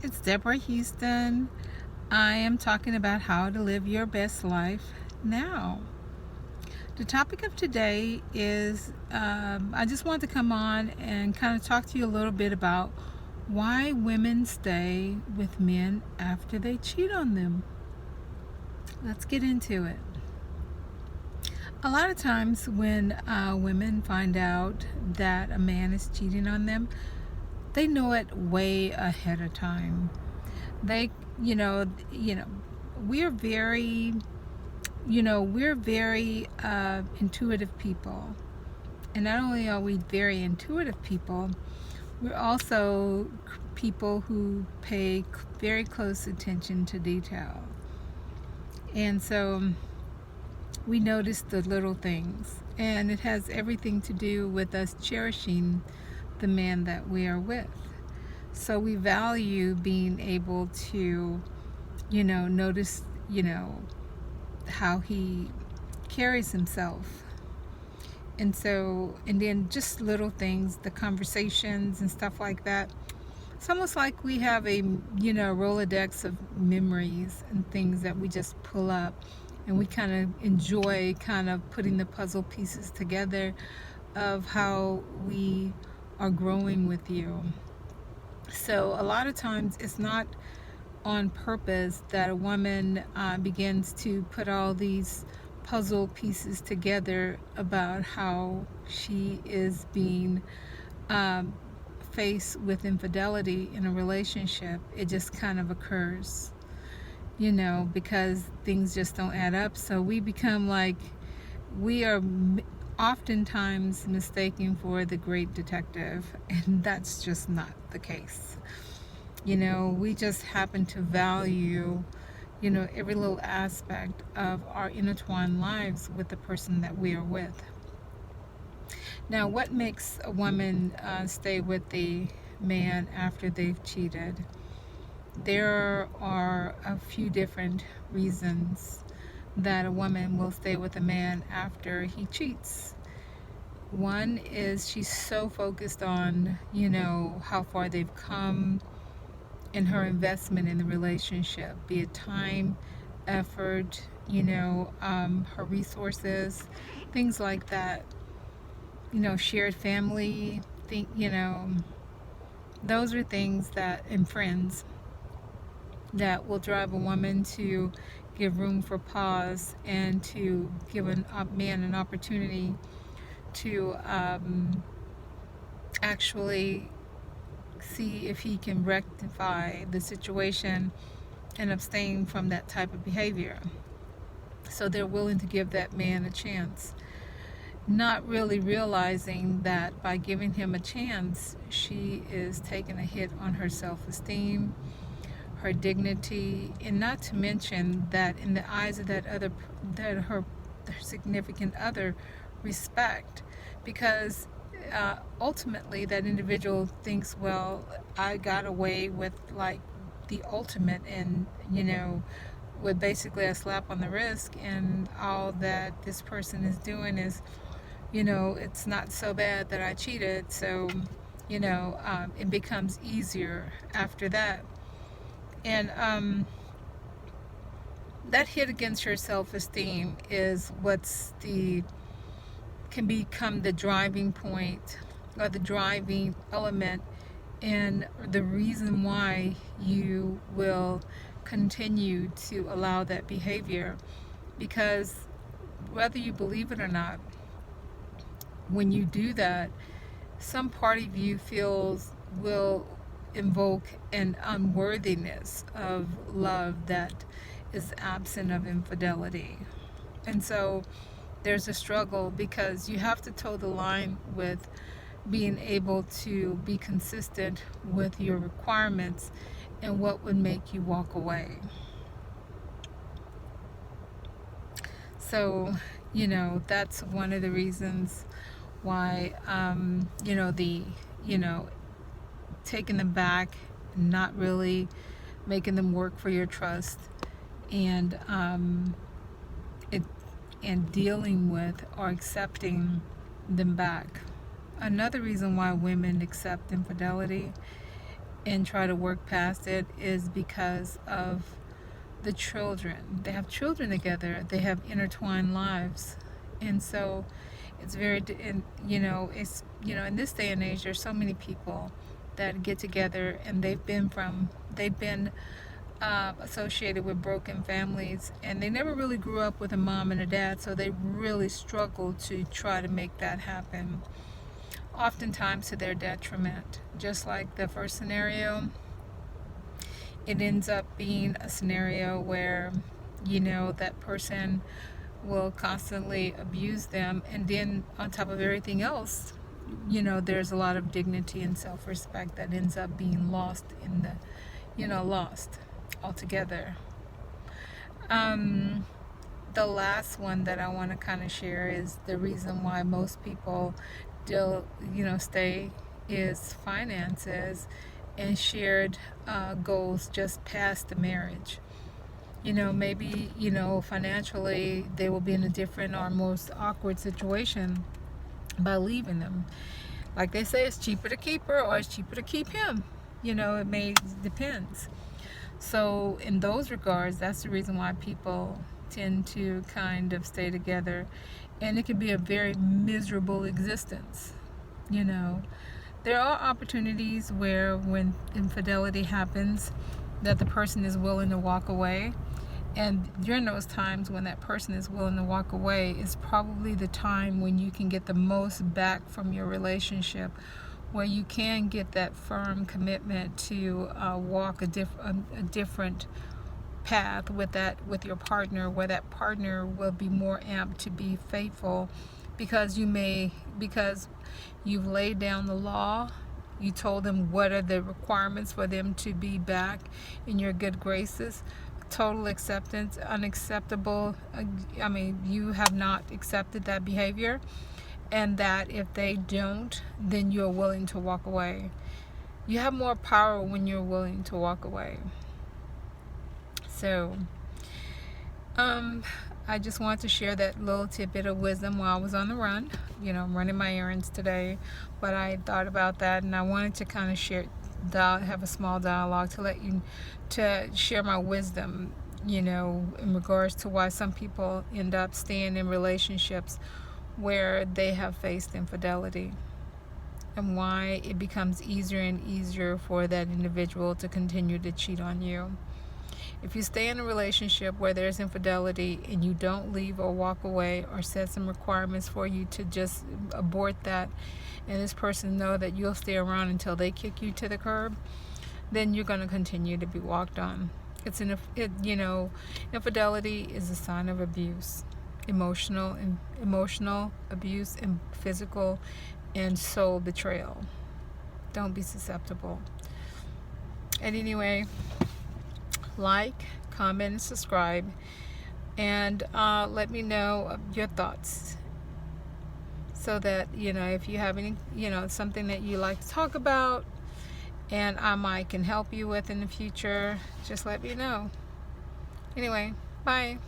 It's Deborah Houston. I am talking about how to live your best life now. The topic of today is I just wanted to come on and kind of talk to you a little bit about why women stay with men after they cheat on them. Let's get into it. A lot of times when women find out that a man is cheating on them, they know it way ahead of time. They, we're very, intuitive people. And not only are we very intuitive people, we're also people who pay very close attention to detail. And so we notice the little things. And it has everything to do with us cherishing the man that we are with. So we value being able to, notice, how he carries himself. And then just little things, the conversations and stuff like that. It's almost like we have a, Rolodex of memories and things that we just pull up, and we kind of enjoy kind of putting the puzzle pieces together of how we are growing with you. So a lot of times it's not on purpose that a woman begins to put all these puzzle pieces together about how she is being faced with infidelity in a relationship. It just kind of occurs, because things just don't add up. So we become like, we are oftentimes mistaken for the great detective, and that's just not the case. We just happen to value, every little aspect of our intertwined lives with the person that we are with. Now, what makes a woman stay with the man after they've cheated? There are a few different reasons that a woman will stay with a man after he cheats. One is she's so focused on, how far they've come in her investment in the relationship, be it time, effort, her resources, things like that. Shared family, those are things that, and friends, that will drive a woman to give room for pause and to give a man an opportunity to actually see if he can rectify the situation and abstain from that type of behavior. So they're willing to give that man a chance, not really realizing that by giving him a chance, she is taking a hit on her self-esteem, her dignity, and not to mention that in the eyes of that her significant other, respect, because ultimately that individual thinks, well, I got away with like the ultimate, and with basically a slap on the wrist, and all that this person is doing is, it's not so bad that I cheated, so it becomes easier after that. And that hit against your self-esteem is can become the driving point, or the driving element, and the reason why you will continue to allow that behavior. Because whether you believe it or not, when you do that, some part of you will invoke an unworthiness of love that is absent of infidelity. And so there's a struggle, because you have to toe the line with being able to be consistent with your requirements and what would make you walk away. So, that's one of the reasons why, taking them back, not really making them work for your trust, and and dealing with or accepting them back. Another reason why women accept infidelity and try to work past it is because of the children. They have children together. They have intertwined lives, and so it's very, and it's in this day and age, there's so many people that get together and they've been associated with broken families, and they never really grew up with a mom and a dad, so they really struggle to try to make that happen, oftentimes to their detriment. Just like the first scenario, it ends up being a scenario where that person will constantly abuse them, and then on top of everything else, there's a lot of dignity and self-respect that ends up being lost in lost altogether. The last one that I want to kind of share is the reason why most people still stay is finances and shared goals just past the marriage. Maybe financially they will be in a different or most awkward situation by leaving them. Like they say, it's cheaper to keep her or it's cheaper to keep him. It depends. So in those regards, that's the reason why people tend to kind of stay together, and it can be a very miserable existence. There are opportunities where when infidelity happens, that the person is willing to walk away, and during those times when that person is willing to walk away is probably the time when you can get the most back from your relationship, where you can get that firm commitment to walk a different path with your partner, where that partner will be more amped to be faithful because you've laid down the law. You told them what are the requirements for them to be back in your good graces. Total acceptance, unacceptable. You have not accepted that behavior, and that if they don't, then you're willing to walk away. You have more power when you're willing to walk away. So, I just wanted to share that little tidbit of wisdom while I was on the run. I'm running my errands today, but I thought about that, and I wanted to kind of have a small dialogue to share my wisdom, in regards to why some people end up staying in relationships where they have faced infidelity, and why it becomes easier and easier for that individual to continue to cheat on you. If you stay in a relationship where there's infidelity and you don't leave or walk away or set some requirements for you to just abort that, and this person know that you'll stay around until they kick you to the curb, then you're going to continue to be walked on. Infidelity is a sign of abuse, emotional abuse, and physical and soul betrayal. Don't be susceptible. And anyway, like, comment, and subscribe, and let me know your thoughts, so that if you have any something that you like to talk about and I can help you with in the future, just let me know. Anyway, bye.